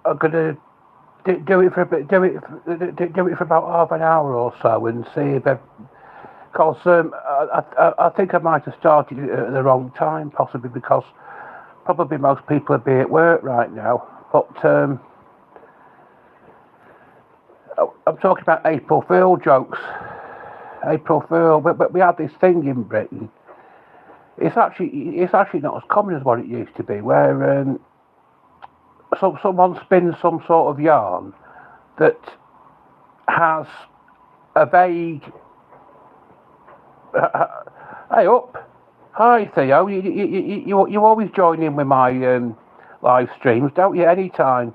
I'm gonna do it for a bit, do it for about half an hour or so, and see if. Because I think I might have started it at the wrong time, possibly because probably most people would be at work right now. But I'm talking about April Fool jokes. April Fool, but we had this thing in Britain. It's actually not as common as what it used to be, where someone spins some sort of yarn that has a vague. Hey up, hi Theo. You always join in with my live streams, don't you? Anytime.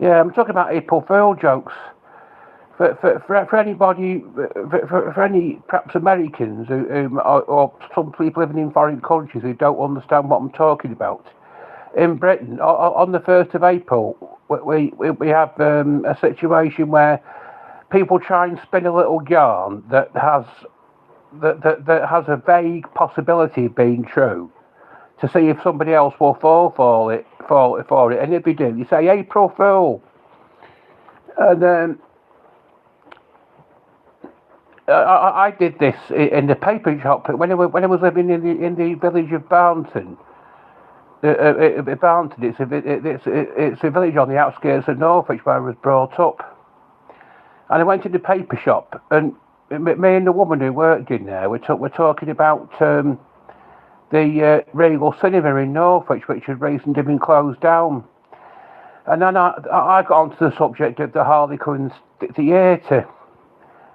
Yeah, I'm talking about April Fool jokes. For anybody, for any perhaps Americans or some people living in foreign countries who don't understand what I'm talking about, in Britain, on the 1st of April, we have a situation where people try and spin a little yarn that has a vague possibility of being true to see if somebody else will fall for it, and if they do, you say April Fool, and I did this in the paper shop when I was living in the village of Barnton. Barnton, it's a village on the outskirts of Norwich where I was brought up, and I went to the paper shop, and me and the woman who worked in there we're talking about the Regal Cinema in Norwich, which had recently been closed down. And then I got onto the subject of the Harlequins Theatre,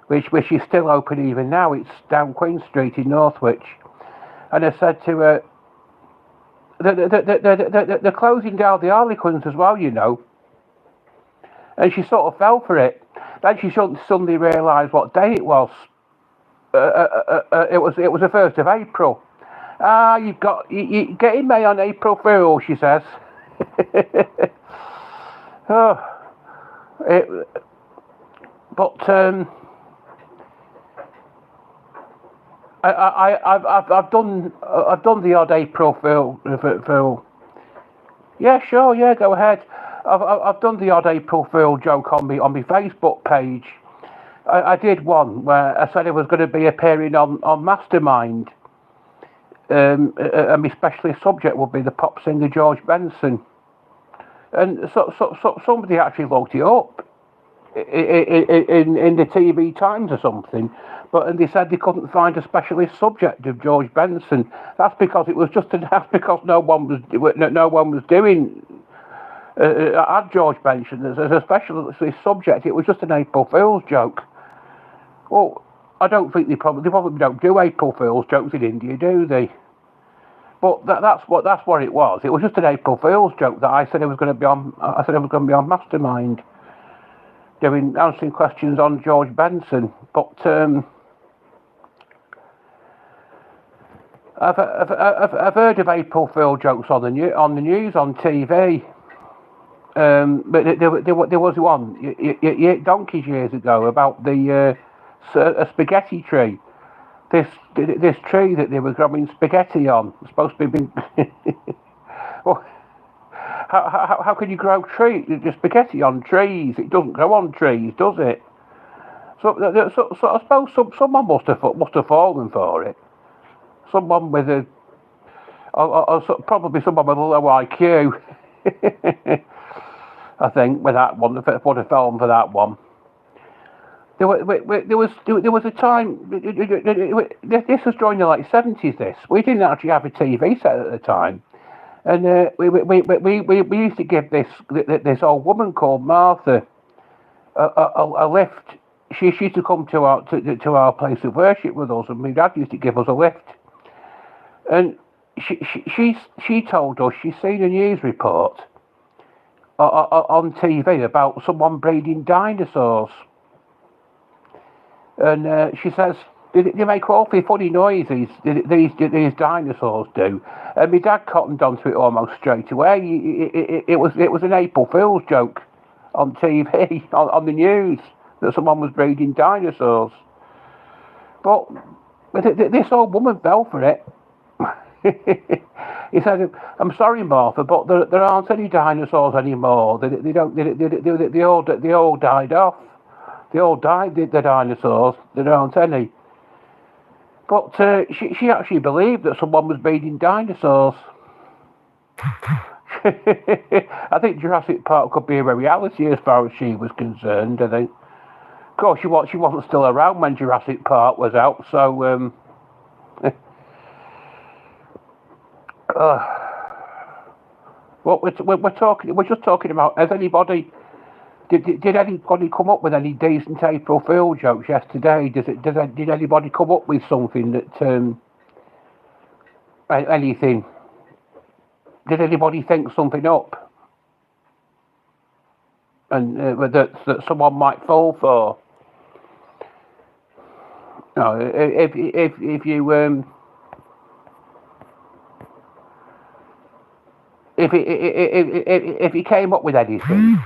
which is still open even now. It's down Queen Street in Northwich. And I said to her, they're closing down the Harlequins as well, you know. And she sort of fell for it. Then she suddenly realised what day it was. It was the 1st of April. You getting me on April Fool, she says. Oh, it, but I've done the odd April Fool. Yeah, sure, yeah, go ahead. I've done the odd April Fool joke on my Facebook page. I did one where I said I was going to be appearing on Mastermind, and my specialist subject would be the pop singer George Benson. And so somebody actually looked it up in the TV Times or something, and they said they couldn't find a specialist subject of George Benson. That's because that's because no one was doing had George Benson as a specialist subject. It was just an April Fool's joke. Well, I don't think they probably don't do April Fool's jokes in India, do they? But that's what it was. It was just an April Fool's joke that I said I was going to be on. I said I was going to be on Mastermind, answering questions on George Benson. But I've heard of April Fool jokes on the news on TV. But there was one donkeys years ago about a spaghetti tree. This tree that they were growing spaghetti on was supposed to be. Well, how can you grow spaghetti on trees? It doesn't grow on trees, does it? So I suppose someone must have fallen for it. Someone with probably someone with a low IQ. I think with that one, would have fallen for that one. There was a time. This was during the late 70s. We didn't actually have a TV set at the time, and we used to give this old woman called Martha a lift. She used to come to our place of worship with us, and my dad used to give us a lift. And she told us she's seen a news report on TV about someone breeding dinosaurs. And she says they make awfully funny noises. These dinosaurs do. And my dad cottoned onto it almost straight away. It was an April Fool's joke on TV on the news that someone was breeding dinosaurs. But this old woman fell for it. He said, "I'm sorry, Martha, but there aren't any dinosaurs anymore. They don't. They all died off. They all died. The dinosaurs. There aren't any." But she actually believed that someone was breeding dinosaurs. I think Jurassic Park could be a reality as far as she was concerned. I think. Of course, she wasn't still around when Jurassic Park was out, so what we're just talking about. Has anybody did anybody come up with any decent April Fool jokes yesterday? Did anybody come up with something that anything? Did anybody think something up and that someone might fall for? No, if you if you came up with anything.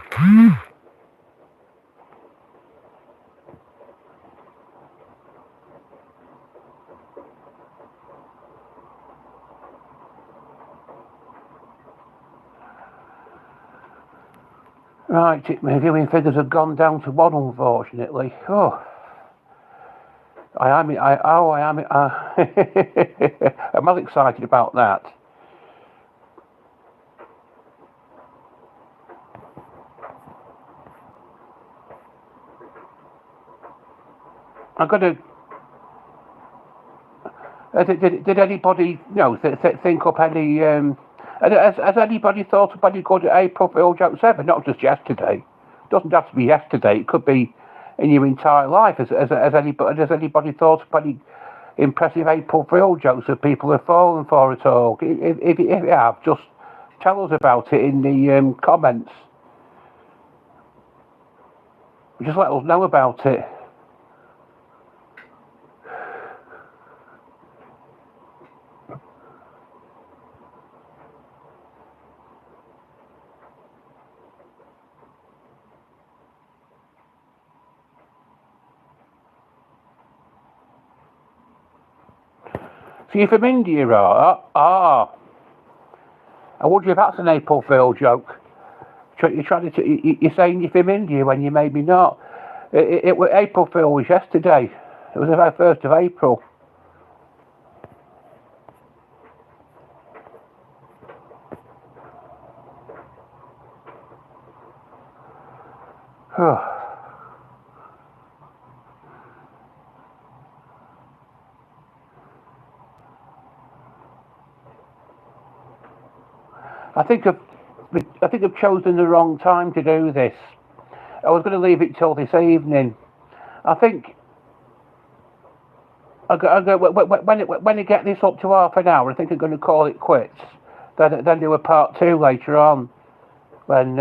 Right, my viewing figures have gone down to 1, unfortunately. Oh, I am. I'm well excited about that. I'm gonna. Did anybody, think up any? Has anybody thought of any good April Fool jokes ever? Not just yesterday. It doesn't have to be yesterday. It could be in your entire life. Has anybody thought of any impressive April Fool jokes that people have fallen for at all? If you have, just tell us about it in the comments. Just let us know about it. So you're from India, I wonder if that's an April Fool joke. You're saying you're from India when you maybe not. It was April Fool was yesterday. It was the 1st of April. I think I've chosen the wrong time to do this. I was going to leave it till this evening. I think when I get this up to half an hour, I think I'm going to call it quits. Then do a part 2 later on, when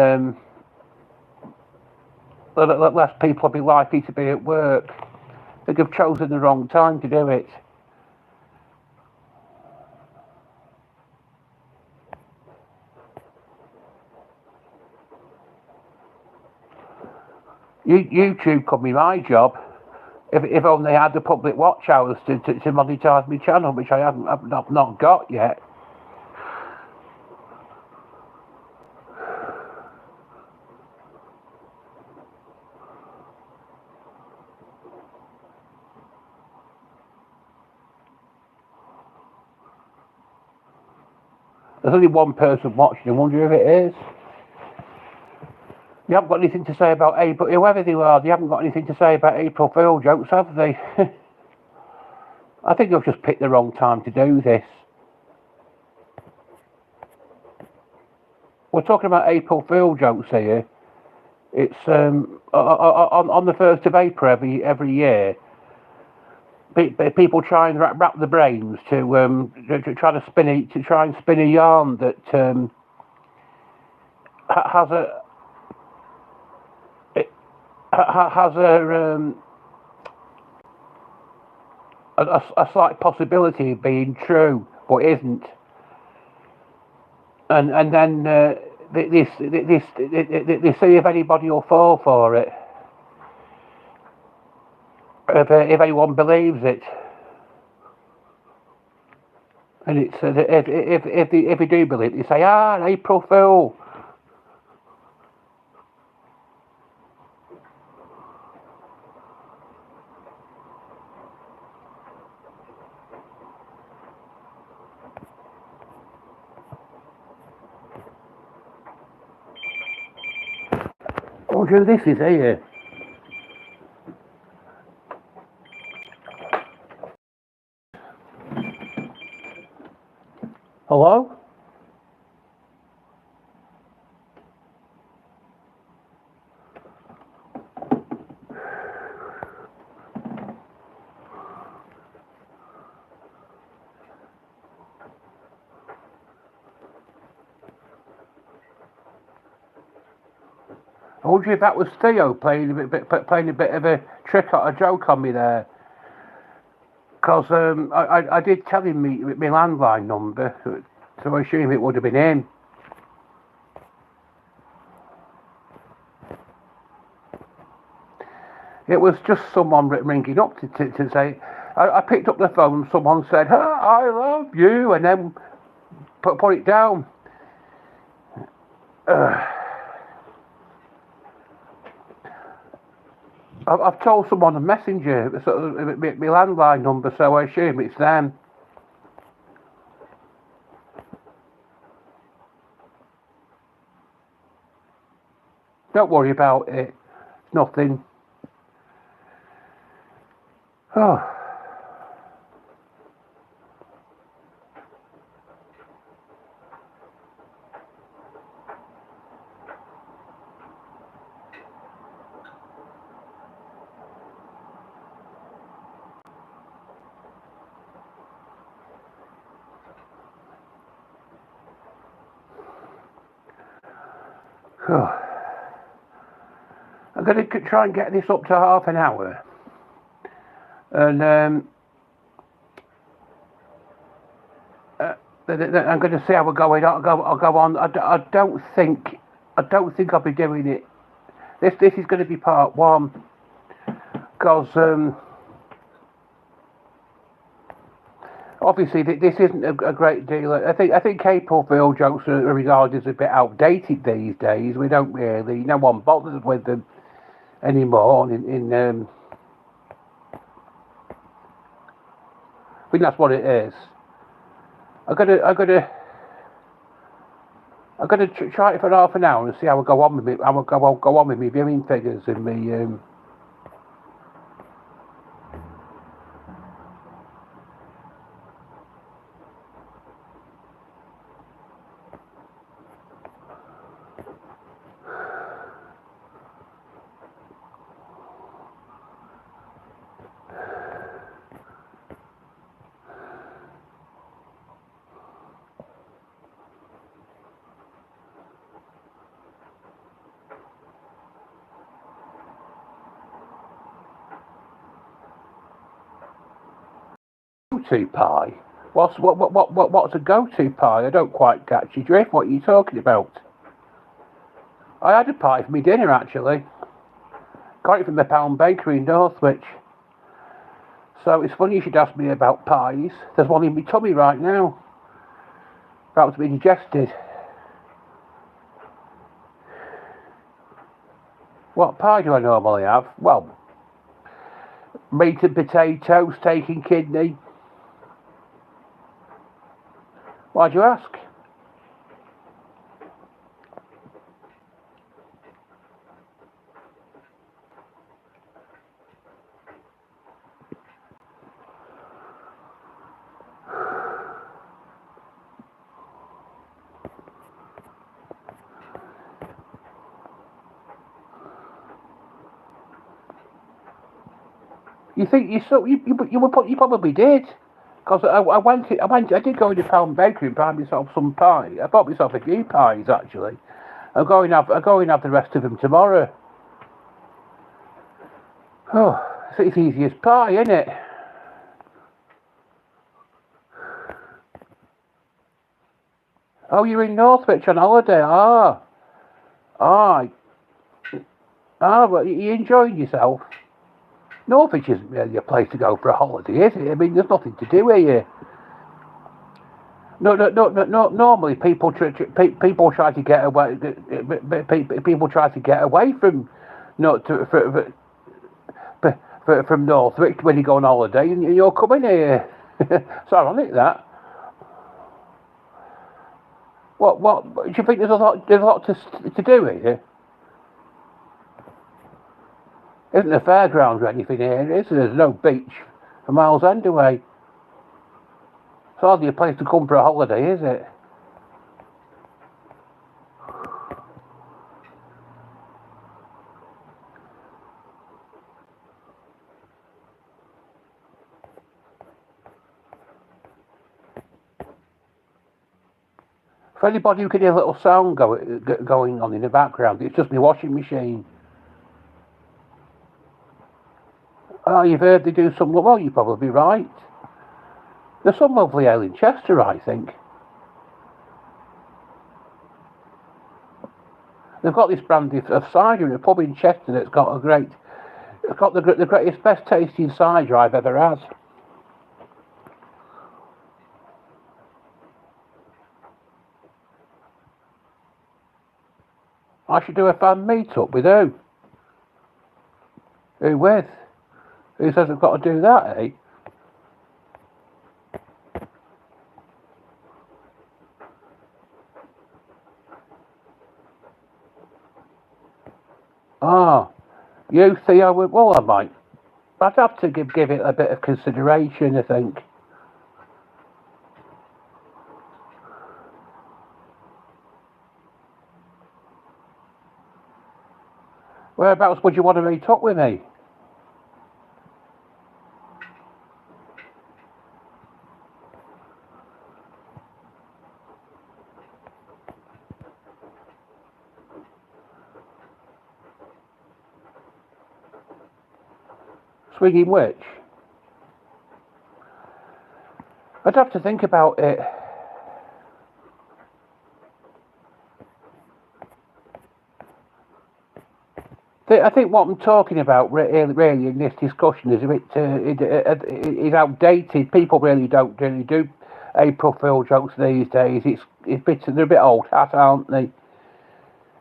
less people will be likely to be at work. I think I've chosen the wrong time to do it. YouTube could be my job if only I had the public watch hours to monetize my channel, which I've not got yet. There's only one person watching. I wonder who it is. They haven't got anything to say about April. Whoever they are, they haven't got anything to say about April Fool jokes, have they? I think they've just picked the wrong time to do this. We're talking about April Fool jokes here. It's on the 1st of April every year. People try and wrap their brains to try and spin a yarn that has a slight possibility of being true, but isn't. And then they see if anybody will fall for it, if anyone believes it. And it's if they do believe, they say, an April Fool. I wonder who this is here. Hello? I wonder if that was Theo playing a bit of a joke on me there. Because I did tell him my landline number, so I assume it would have been him. It was just someone ringing up to say, I picked up the phone, someone said, I love you, and then put it down. I've told someone on Messenger, my landline number, so I assume it's them. Don't worry about it. It's nothing. Oh. I'm going to try and get this up to half an hour. And I'm going to see how we're going. I'll go on. I don't think I'll be doing it. This is going to be part one, because obviously this isn't a great deal. I think April Fool jokes are regarded as a bit outdated these days. We don't really, no one bothers with them anymore. I think that's what it is. I'm gonna try it for half an hour and see how I go on with it. How I go on with my viewing figures and my go-to pie. What's a go-to pie? I don't quite catch your drift. What are you talking about? I had a pie for my dinner actually. Got it from the Pound Bakery in Northwich. So it's funny you should ask me about pies. There's one in my tummy right now. About to be digested. What pie do I normally have? Well, meat and potato, steak and kidney. Why'd you ask? You think you probably did, because I did go into Pound Bakery and buy myself some pie. I bought myself a few pies actually. I'm going to have the rest of them tomorrow. Oh, it's easy as pie, isn't it? Oh, you're in Northwich on holiday. Well, you enjoying yourself? Norwich isn't really a place to go for a holiday, is it? I mean, there's nothing to do here. No. Normally, people try to get away. People try to get away from, no, from Northwich when you go on holiday, and you're coming here. It's ironic that. What? Do you think there's a lot to do here? Isn't a fairground or anything here? Is there? There's no beach for miles end away. It's hardly a place to come for a holiday, is it? For anybody who can hear a little sound going on in the background, it's just my washing machine. Oh, you've heard they do some. Well, you're probably right. There's some lovely ale in Chester, I think. They've got this brand of cider in a pub in Chester that's got it's got the greatest, best tasting cider I've ever had. I should do a fan meet-up with who? Who with? Who says I've got to do that, eh? Ah, you see, well, I might. I'd have to give it a bit of consideration, I think. Whereabouts would you want to meet up with me? Swinging Witch? I'd have to think about it. I think what I'm talking about really in this discussion is a bit is outdated. People really don't really do April Fool jokes these days. They're a bit old hat, aren't they?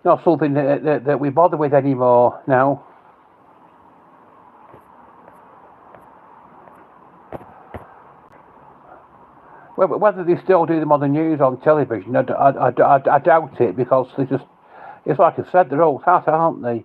Not something that we bother with anymore now. Whether they still do them on the news, on television, I doubt it, because it's like I said, they're old hat, aren't they?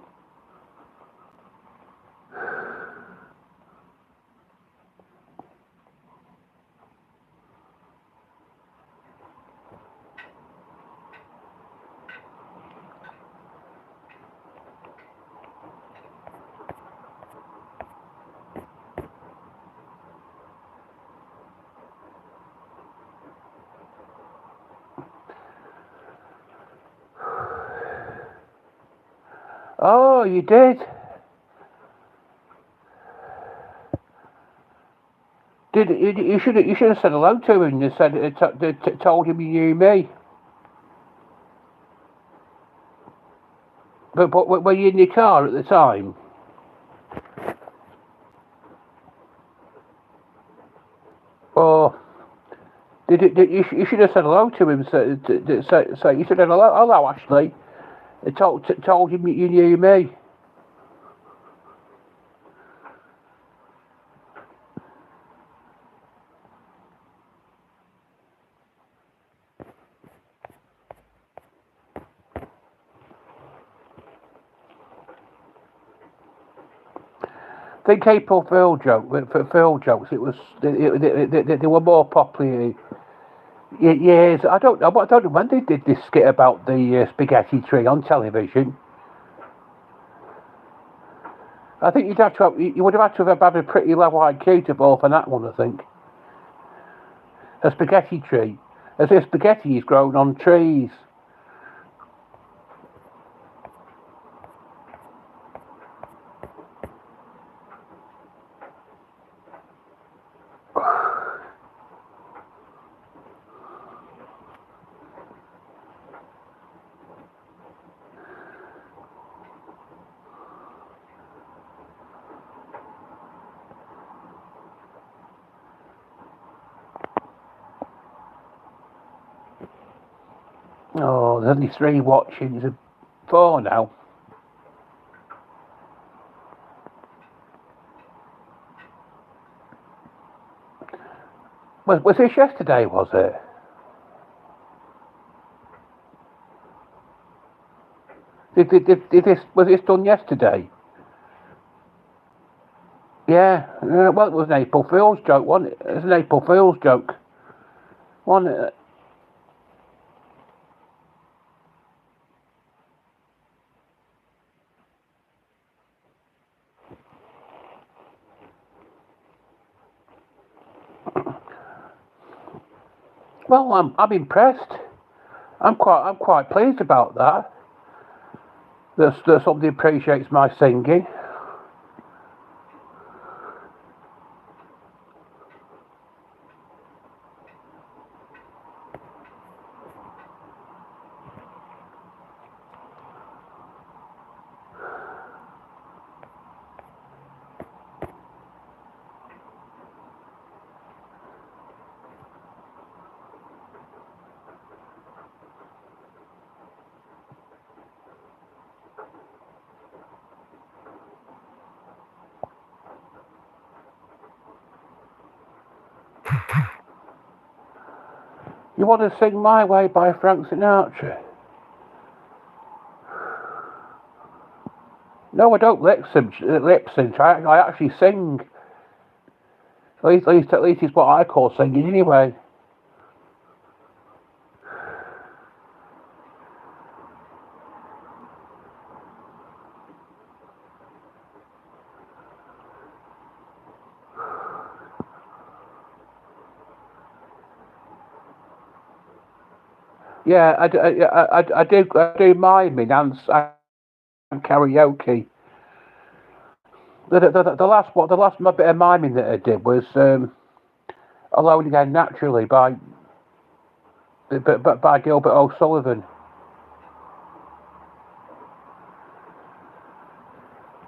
Oh, you did? You should have said hello to him and told him you knew me. But were you in your car at the time? Or you should have said hello to him? So you said hello, Ashley. Told him you knew me. I think April Fool jokes. It was they were more popular. Yes, I don't know. I don't know when they did this skit about the spaghetti tree on television. I think you would have had to have had a pretty low IQ to fall for that one. I think a spaghetti tree, as if spaghetti is grown on trees. Oh, there's only 3 watching. There's 4 now. Was this yesterday, was it? Was this done yesterday? Yeah. Well, it was an April Fool's joke, wasn't it? It was an April Fool's joke. Wasn't it? Well, I'm impressed. I'm quite pleased about that. That somebody appreciates my singing. You want to sing My Way by Frank Sinatra? No, I don't lip sync. I actually sing. At least it's what I call singing anyway. Yeah, I do miming and karaoke. The last bit of miming that I did was "Alone Again Naturally" by Gilbert O'Sullivan.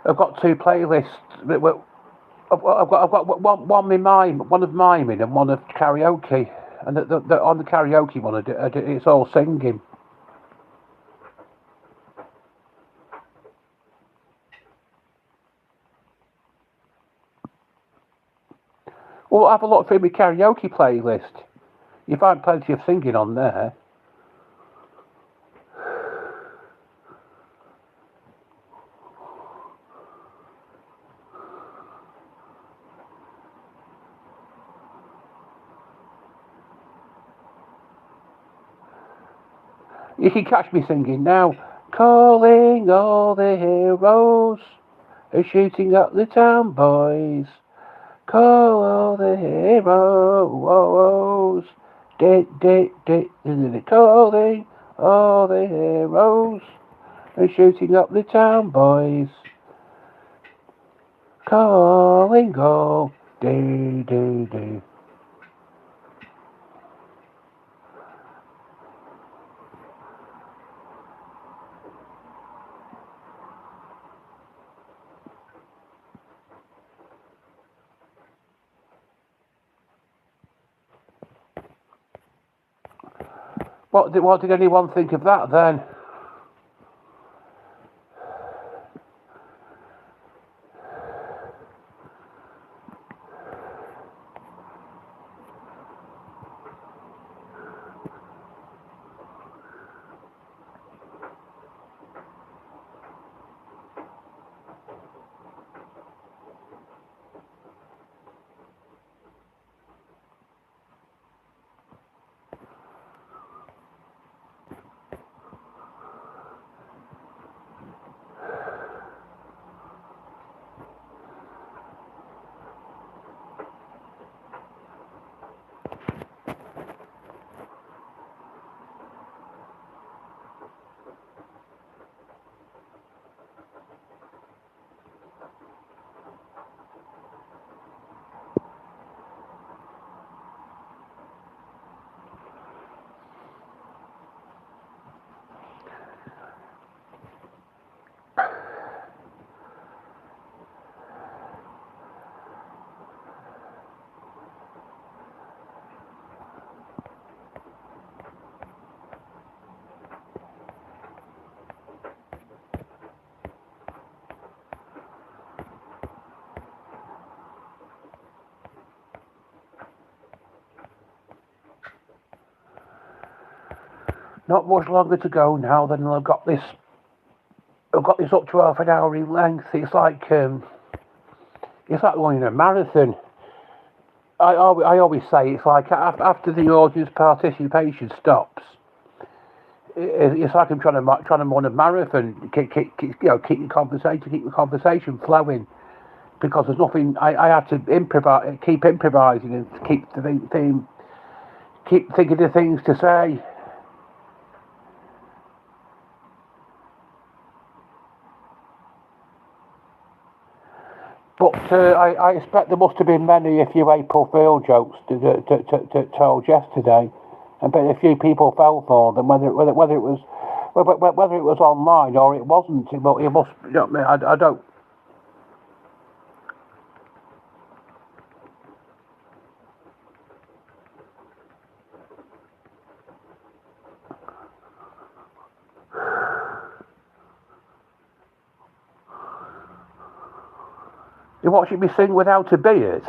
I've got 2 playlists. I've got one of miming and one of karaoke. And on the karaoke one, it's all singing. Well, have a look through my karaoke playlist. You find plenty of singing on there. You can catch me singing now. Calling all the heroes, shooting up the town boys. Call all the heroes, calling all the heroes, shooting up the town boys. Calling all, do. What did anyone think of that then? Not much longer to go now. Then I've got this. I've got this up to half an hour in length. It's like running a marathon. I always say it's like after the audience participation stops, it's like I'm trying to run a marathon. Keep the conversation flowing, because there's nothing. I have to improvise, keep improvising, and keep keep thinking of things to say. But I expect there must have been many a few April Fool jokes told yesterday, and but a few people fell for them. Whether it was whether it was online or it wasn't, it must. You know what I mean? I don't. You watching me sing without a beard?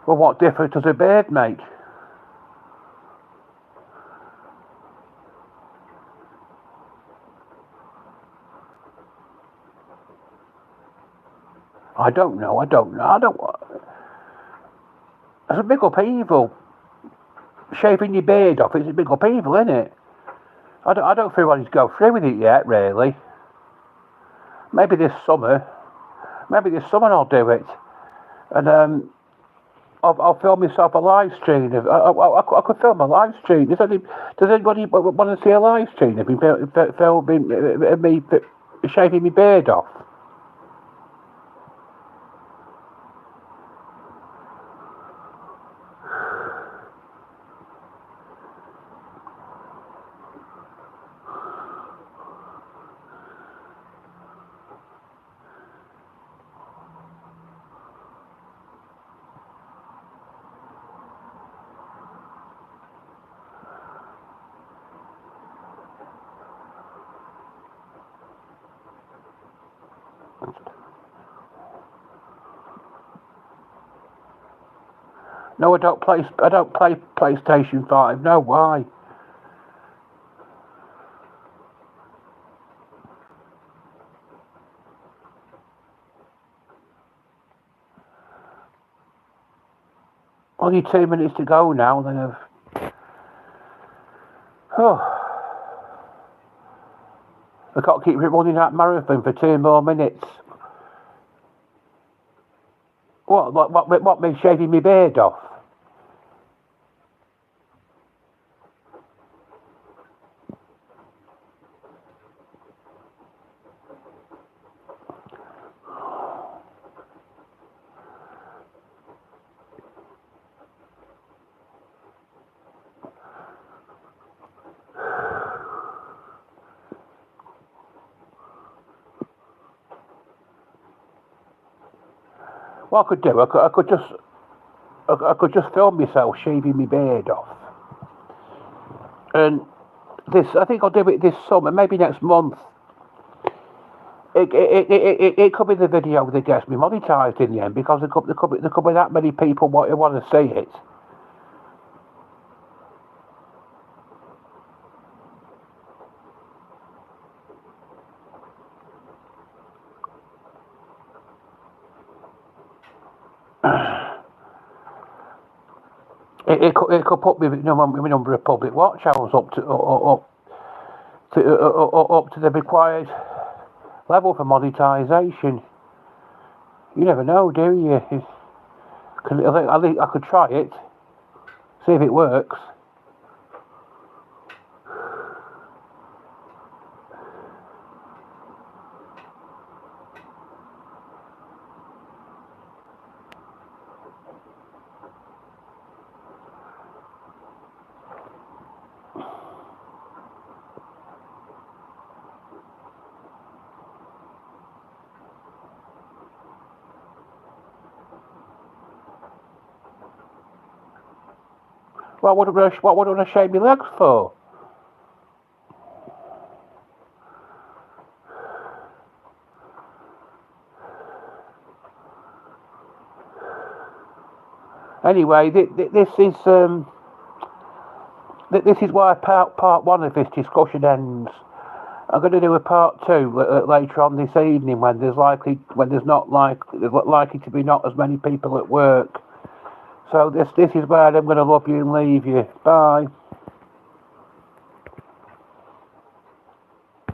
Well, what difference does a beard make? I don't know. I don't know. I don't. It's a big upheaval. Shaving your beard off is a big upheaval, isn't it? I don't feel ready to go through with it yet, really. Maybe this summer. Maybe this summer I'll do it. And I'll film myself a live stream. I could film a live stream. Does anybody want to see a live stream of me filming me shaving my beard off? No, I don't play. I don't play PlayStation 5. No, why? Only 2 minutes to go now. Then oh, I've got to keep running that marathon for 2 more minutes. What me shaving my beard off? What I could do, I could just film myself shaving my beard off, and I think I'll do it this summer, maybe next month. It could be the video that gets me monetized in the end, because there could be that many people who want to see it. It could put me, my number of public watch hours up to the required level for monetization. You never know, do you? I could try it, see if it works. What would I shave my legs for? Anyway, this is This is why part one of this discussion ends. I'm going to do a part two later on this evening when there's likely to be not as many people at work. So this is where I'm going to love you and leave you. Bye.